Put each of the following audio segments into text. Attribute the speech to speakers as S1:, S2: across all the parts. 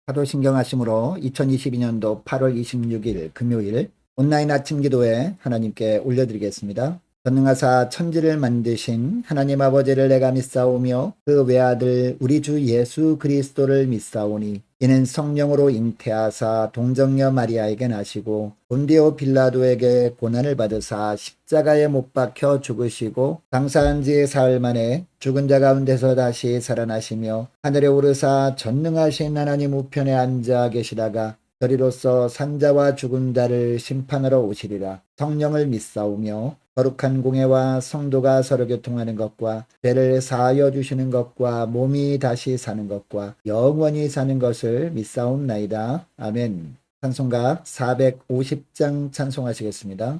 S1: 하도 신경하심으로 2022년도 8월 26일 금요일 온라인 아침 기도에 하나님께 올려드리겠습니다. 전능하사 천지를 만드신 하나님 아버지를 내가 믿사오며 그 외아들 우리 주 예수 그리스도를 믿사오니 이는 성령으로 잉태하사 동정녀 마리아에게 나시고 본디오 빌라도에게 고난을 받으사 십자가에 못 박혀 죽으시고 장사한 지 사흘 만에 죽은 자 가운데서 다시 살아나시며 하늘에 오르사 전능하신 하나님 우편에 앉아 계시다가 저리로서 산자와 죽은 자를 심판하러 오시리라. 성령을 믿사오며 거룩한 공예와 성도가 서로 교통하는 것과 죄를 사하여 주시는 것과 몸이 다시 사는 것과 영원히 사는 것을 믿사옵나이다. 아멘. 찬송가 450장 찬송하시겠습니다.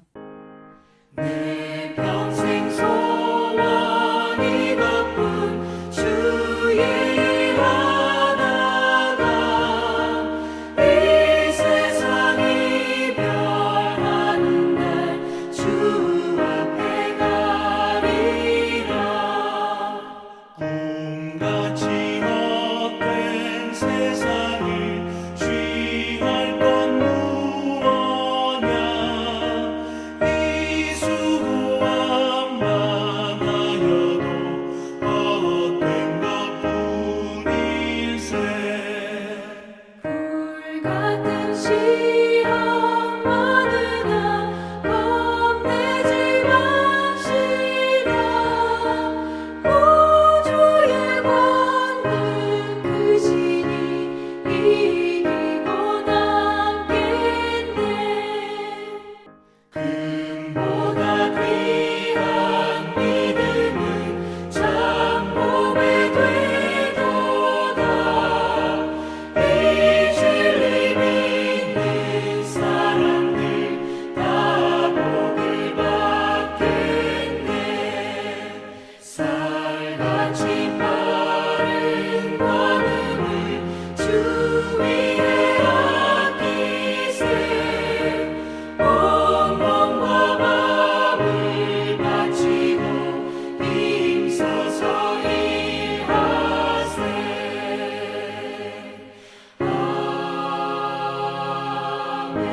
S2: 내 평생 소원이 너뿐 주의 하나가 이 세상 이별하는 날 주 앞에 가리라. 꿈같이 헛된 세상을 취할 건 무엇냐. 이 수고만 많아여도 헛된 것뿐일세. 불같은 시험 많으나 겁내지 맙시다. 구주의 권능 크시니 이기고 남겠네. 금보다 귀한 믿음은 참복에 되도다. 이 진리 믿는 사람들 다 복을 받겠네. 쌀같이 빠른 관음을 주 위에 아끼세. 온 몸과 마음을 바치고 힘써서 일하세. 아멘.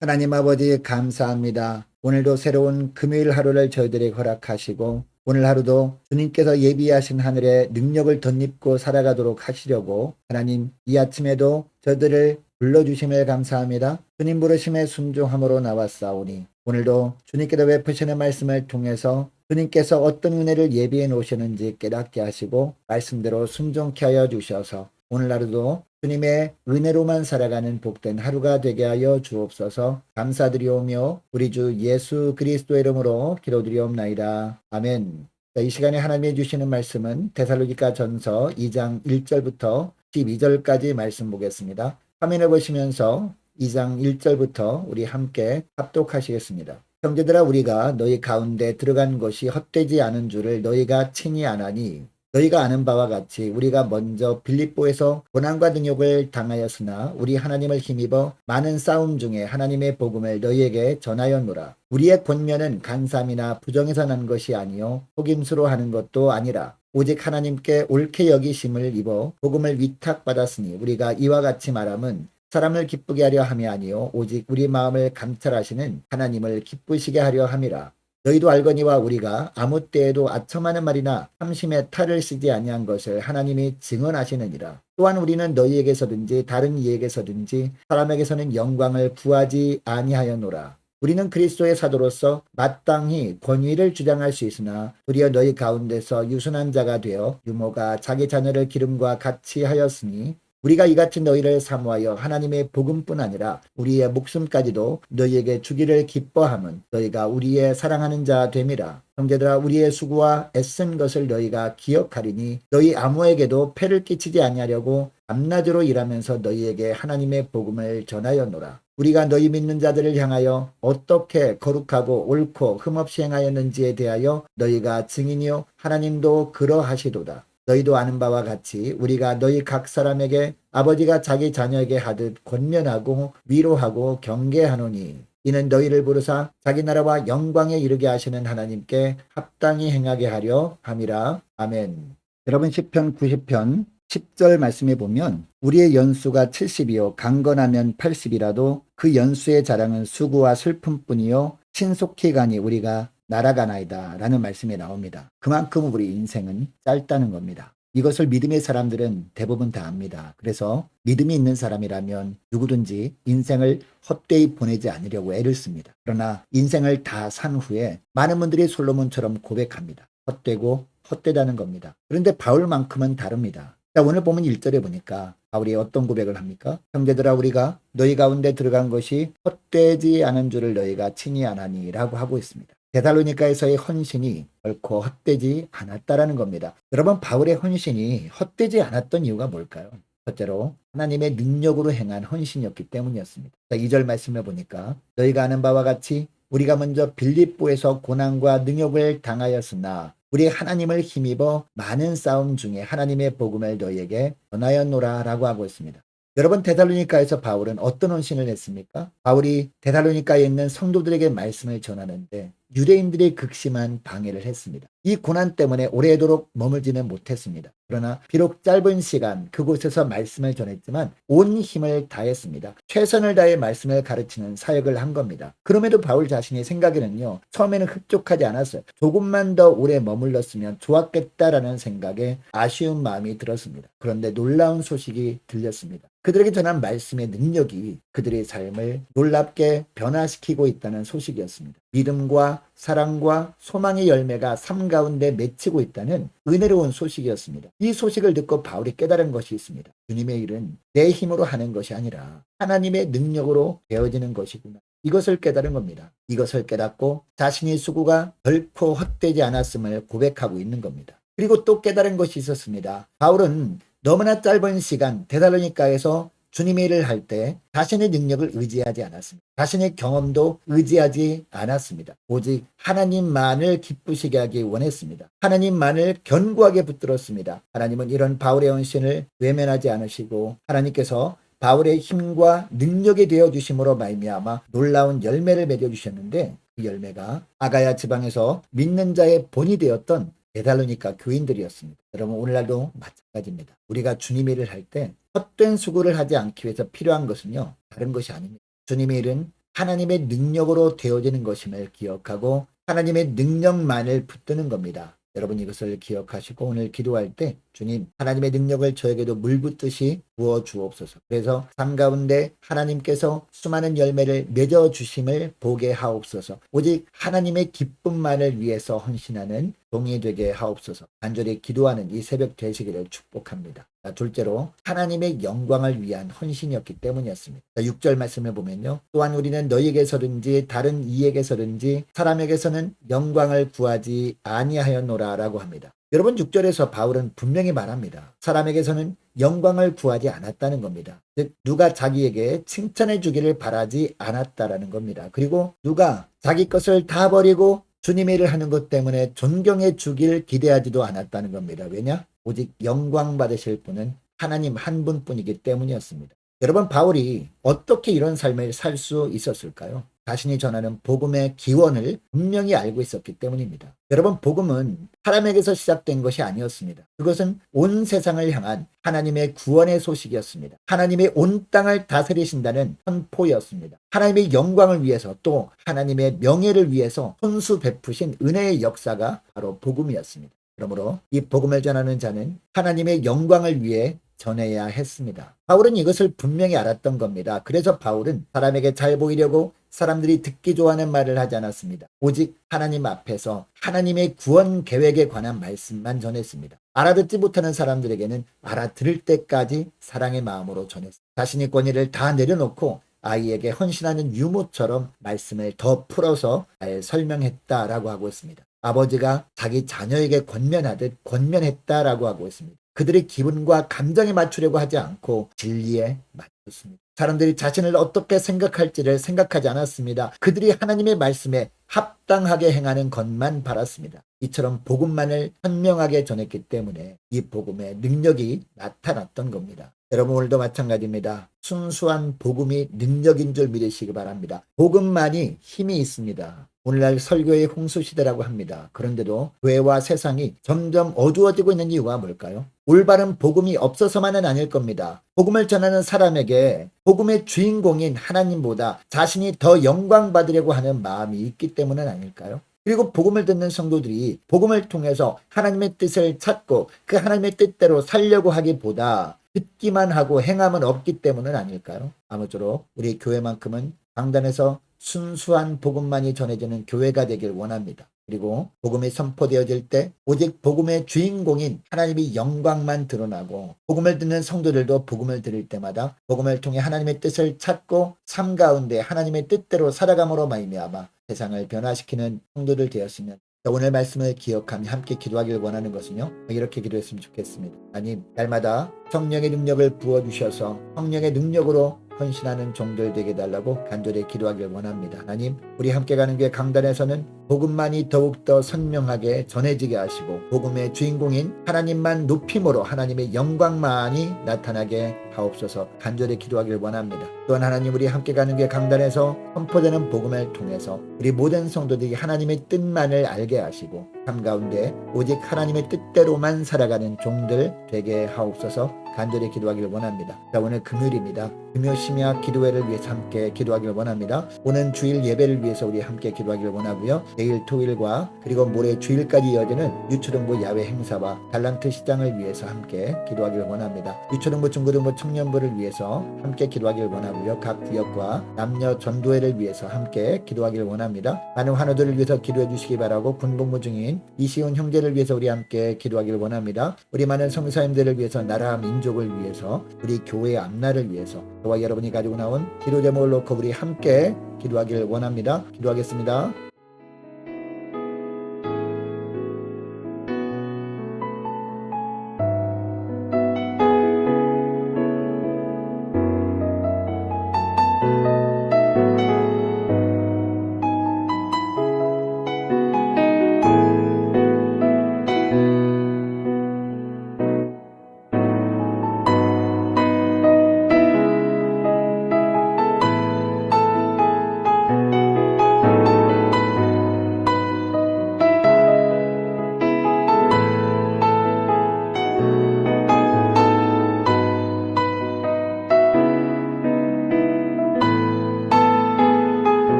S1: 하나님 아버지 감사합니다. 오늘도 새로운 금요일 하루를 저희들에게 허락하시고 오늘 하루도 주님께서 예비하신 하늘의 능력을 덧입고 살아가도록 하시려고 하나님 이 아침에도 저희들을 불러주심을 감사합니다. 주님 부르심에 순종함으로 나왔사오니 오늘도 주님께서 베푸시는 말씀을 통해서 주님께서 어떤 은혜를 예비해 놓으셨는지 깨닫게 하시고 말씀대로 순종케 하여 주셔서 오늘 하루도 주님의 은혜로만 살아가는 복된 하루가 되게 하여 주옵소서. 감사드리오며 우리 주 예수 그리스도의 이름으로 기도드리옵나이다. 아멘. 자, 이 시간에 하나님이 주시는 말씀은 데살로니가 전서 2장 1절부터 12절까지 말씀 보겠습니다. 화면을 보시면서 2장 1절부터 우리 함께 합독하시겠습니다. 형제들아, 우리가 너희 가운데 들어간 것이 헛되지 않은 줄을 너희가 친히 아나니 너희가 아는 바와 같이 우리가 먼저 빌립보에서 고난과 능욕을 당하였으나 우리 하나님을 힘입어 많은 싸움 중에 하나님의 복음을 너희에게 전하였노라. 우리의 권면은 간삼이나 부정에서 난 것이 아니요 속임수로 하는 것도 아니라 오직 하나님께 옳게 여기심을 입어 복음을 위탁받았으니 우리가 이와 같이 말함은 사람을 기쁘게 하려 함이 아니요 오직 우리 마음을 감찰하시는 하나님을 기쁘시게 하려 함이라. 너희도 알거니와 우리가 아무 때에도 아첨하는 말이나 함심에 탈을 쓰지 아니한 것을 하나님이 증언하시느니라. 또한 우리는 너희에게서든지 다른 이에게서든지 사람에게서는 영광을 구하지 아니하였노라. 우리는 그리스도의 사도로서 마땅히 권위를 주장할 수 있으나 도리어 너희 가운데서 유순한 자가 되어 유모가 자기 자녀를 기름과 같이 하였으니 우리가 이같이 너희를 사모하여 하나님의 복음뿐 아니라 우리의 목숨까지도 너희에게 주기를 기뻐함은 너희가 우리의 사랑하는 자 됨이라. 형제들아, 우리의 수고와 애쓴 것을 너희가 기억하리니 너희 아무에게도 폐를 끼치지 아니하려고 밤낮으로 일하면서 너희에게 하나님의 복음을 전하였노라. 우리가 너희 믿는 자들을 향하여 어떻게 거룩하고 옳고 흠없이 행하였는지에 대하여 너희가 증인이요 하나님도 그러하시도다. 너희도 아는 바와 같이 우리가 너희 각 사람에게 아버지가 자기 자녀에게 하듯 권면하고 위로하고 경계하노니 이는 너희를 부르사 자기 나라와 영광에 이르게 하시는 하나님께 합당히 행하게 하려 함이라. 아멘. 여러분, 시편 90편 10절 말씀에 보면 우리의 연수가 70이요 강건하면 80이라도 그 연수의 자랑은 수고와 슬픔뿐이요 신속히 가니 우리가 날아가나이다 라는 말씀이 나옵니다. 그만큼 우리 인생은 짧다는 겁니다. 이것을 믿음의 사람들은 대부분 다 압니다. 그래서 믿음이 있는 사람이라면 누구든지 인생을 헛되이 보내지 않으려고 애를 씁니다. 그러나 인생을 다 산 후에 많은 분들이 솔로몬처럼 고백합니다. 헛되고 헛되다는 겁니다. 그런데 바울만큼은 다릅니다. 자, 오늘 보면 1절에 보니까 바울이 어떤 고백을 합니까? 형제들아 우리가 너희 가운데 들어간 것이 헛되지 않은 줄을 너희가 친히 아나니 라고 하고 있습니다. 데살로니가에서의 헌신이 결코 헛되지 않았다라는 겁니다. 여러분 바울의 헌신이 헛되지 않았던 이유가 뭘까요? 첫째로 하나님의 능력으로 행한 헌신이었기 때문이었습니다. 자, 2절 말씀해 보니까 너희가 아는 바와 같이 우리가 먼저 빌립보에서 고난과 능욕을 당하였으나 우리 하나님을 힘입어 많은 싸움 중에 하나님의 복음을 너희에게 전하였노라 라고 하고 있습니다. 여러분 데살로니가에서 바울은 어떤 헌신을 했습니까? 바울이 데살로니가에 있는 성도들에게 말씀을 전하는데 유대인들이 극심한 방해를 했습니다. 이 고난 때문에 오래도록 머물지는 못했습니다. 그러나 비록 짧은 시간 그곳에서 말씀을 전했지만 온 힘을 다했습니다. 최선을 다해 말씀을 가르치는 사역을 한 겁니다. 그럼에도 바울 자신의 생각에는요. 처음에는 흡족하지 않았어요. 조금만 더 오래 머물렀으면 좋았겠다라는 생각에 아쉬운 마음이 들었습니다. 그런데 놀라운 소식이 들렸습니다. 그들에게 전한 말씀의 능력이 그들의 삶을 놀랍게 변화시키고 있다는 소식이었습니다. 믿음과 사랑과 소망의 열매가 삶 가운데 맺히고 있다는 은혜로운 소식이었습니다. 이 소식을 듣고 바울이 깨달은 것이 있습니다. 주님의 일은 내 힘으로 하는 것이 아니라 하나님의 능력으로 되어지는 것이구나. 이것을 깨달은 겁니다. 이것을 깨닫고 자신의 수고가 결코 헛되지 않았음을 고백하고 있는 겁니다. 그리고 또 깨달은 것이 있었습니다. 바울은 너무나 짧은 시간 데살로니가에서 주님의 일을 할 때 자신의 능력을 의지하지 않았습니다. 자신의 경험도 의지하지 않았습니다. 오직 하나님만을 기쁘시게 하기 원했습니다. 하나님만을 견고하게 붙들었습니다. 하나님은 이런 바울의 헌신을 외면하지 않으시고 하나님께서 바울의 힘과 능력이 되어주심으로 말미암아 놀라운 열매를 맺어주셨는데 그 열매가 아가야 지방에서 믿는 자의 본이 되었던 데살로니가 교인들이었습니다. 여러분 오늘날도 마찬가지입니다. 우리가 주님의 일을 할 때 헛된 수고를 하지 않기 위해서 필요한 것은요. 다른 것이 아닙니다. 주님의 일은 하나님의 능력으로 되어지는 것임을 기억하고 하나님의 능력만을 붙드는 겁니다. 여러분 이것을 기억하시고 오늘 기도할 때 주님 하나님의 능력을 저에게도 물붓듯이 부어 주옵소서. 그래서 삶 가운데 하나님께서 수많은 열매를 맺어주심을 보게 하옵소서. 오직 하나님의 기쁨만을 위해서 헌신하는 종이 되게 하옵소서. 간절히 기도하는 이 새벽 되시기를 축복합니다. 자, 둘째로 하나님의 영광을 위한 헌신이었기 때문이었습니다. 자, 6절 말씀을 보면요. 또한 우리는 너희에게서든지 다른 이에게서든지 사람에게서는 영광을 구하지 아니하였노라 라고 합니다. 여러분 6절에서 바울은 분명히 말합니다. 사람에게서는 영광을 구하지 않았다는 겁니다. 즉 누가 자기에게 칭찬해 주기를 바라지 않았다라는 겁니다. 그리고 누가 자기 것을 다 버리고 주님의 일을 하는 것 때문에 존경해 주길 기대하지도 않았다는 겁니다. 왜냐? 오직 영광 받으실 분은 하나님 한 분뿐이기 때문이었습니다. 여러분 바울이 어떻게 이런 삶을 살 수 있었을까요? 자신이 전하는 복음의 기원을 분명히 알고 있었기 때문입니다. 여러분 복음은 사람에게서 시작된 것이 아니었습니다. 그것은 온 세상을 향한 하나님의 구원의 소식이었습니다. 하나님의 온 땅을 다스리신다는 선포였습니다. 하나님의 영광을 위해서 또 하나님의 명예를 위해서 손수 베푸신 은혜의 역사가 바로 복음이었습니다. 그러므로 이 복음을 전하는 자는 하나님의 영광을 위해 전해야 했습니다. 바울은 이것을 분명히 알았던 겁니다. 그래서 바울은 사람에게 잘 보이려고 사람들이 듣기 좋아하는 말을 하지 않았습니다. 오직 하나님 앞에서 하나님의 구원 계획에 관한 말씀만 전했습니다. 알아듣지 못하는 사람들에게는 알아들을 때까지 사랑의 마음으로 전했습니다. 자신의 권위를 다 내려놓고 아이에게 헌신하는 유모처럼 말씀을 더 풀어서 잘 설명했다라고 하고 있습니다. 아버지가 자기 자녀에게 권면하듯 권면했다라고 하고 있습니다. 그들의 기분과 감정에 맞추려고 하지 않고 진리에 맞췄습니다. 사람들이 자신을 어떻게 생각할지를 생각하지 않았습니다. 그들이 하나님의 말씀에 합당하게 행하는 것만 바랐습니다. 이처럼 복음만을 현명하게 전했기 때문에 이 복음의 능력이 나타났던 겁니다. 여러분 오늘도 마찬가지입니다. 순수한 복음이 능력인 줄 믿으시기 바랍니다. 복음만이 힘이 있습니다. 오늘날 설교의 홍수 시대라고 합니다. 그런데도 교회와 세상이 점점 어두워지고 있는 이유가 뭘까요? 올바른 복음이 없어서만은 아닐 겁니다. 복음을 전하는 사람에게 복음의 주인공인 하나님보다 자신이 더 영광 받으려고 하는 마음이 있기 때문은 아닐까요? 그리고 복음을 듣는 성도들이 복음을 통해서 하나님의 뜻을 찾고 그 하나님의 뜻대로 살려고 하기보다 듣기만 하고 행함은 없기 때문은 아닐까요? 아무쪼록 우리 교회만큼은 강단에서 순수한 복음만이 전해지는 교회가 되길 원합니다. 그리고 복음이 선포되어질 때 오직 복음의 주인공인 하나님의 영광만 드러나고 복음을 듣는 성도들도 복음을 들을 때마다 복음을 통해 하나님의 뜻을 찾고 삶 가운데 하나님의 뜻대로 살아감으로 말미암아 세상을 변화시키는 성도들 되었으면 오늘 말씀을 기억하며 함께 기도하길 원하는 것은요. 이렇게 기도했으면 좋겠습니다. 하나님, 날마다 성령의 능력을 부어주셔서 성령의 능력으로 헌신하는 종들 되게 달라고 간절히 기도하길 원합니다. 하나님, 우리 함께 가는 교회 강단에서는 복음만이 더욱더 선명하게 전해지게 하시고 복음의 주인공인 하나님만 높임으로 하나님의 영광만이 나타나게 하옵소서 간절히 기도하길 원합니다. 또한 하나님, 우리 함께 가는 교회 강단에서 선포되는 복음을 통해서 우리 모든 성도들이 하나님의 뜻만을 알게 하시고 삶 가운데 오직 하나님의 뜻대로만 살아가는 종들 되게 하옵소서 간절히 기도하길 원합니다. 자, 오늘 금요일입니다. 금요 심야 기도회를 위해서 함께 기도하길 원합니다. 오는 주일 예배를 위해서 우리 함께 기도하길 원하고요. 내일 토요일과 그리고 모레 주일까지 이어지는 유초등부 야외 행사와 달란트 시장을 위해서 함께 기도하길 원합니다. 유초등부, 중고등부, 청년부를 위해서 함께 기도하길 원하고요. 각 구역과 남녀 전도회를 위해서 함께 기도하길 원합니다. 많은 환우들을 위해서 기도해 주시기 바라고 군복무 중인 이시훈 형제를 위해서 우리 함께 기도하길 원합니다. 우리 많은 성사님들을 위해서 나라 민족을 위해서 우리 교회의 앞날을 위해서 저와 여러분이 가지고 나온 기도 제목을 놓고 우리 함께 기도하길 원합니다. 기도하겠습니다.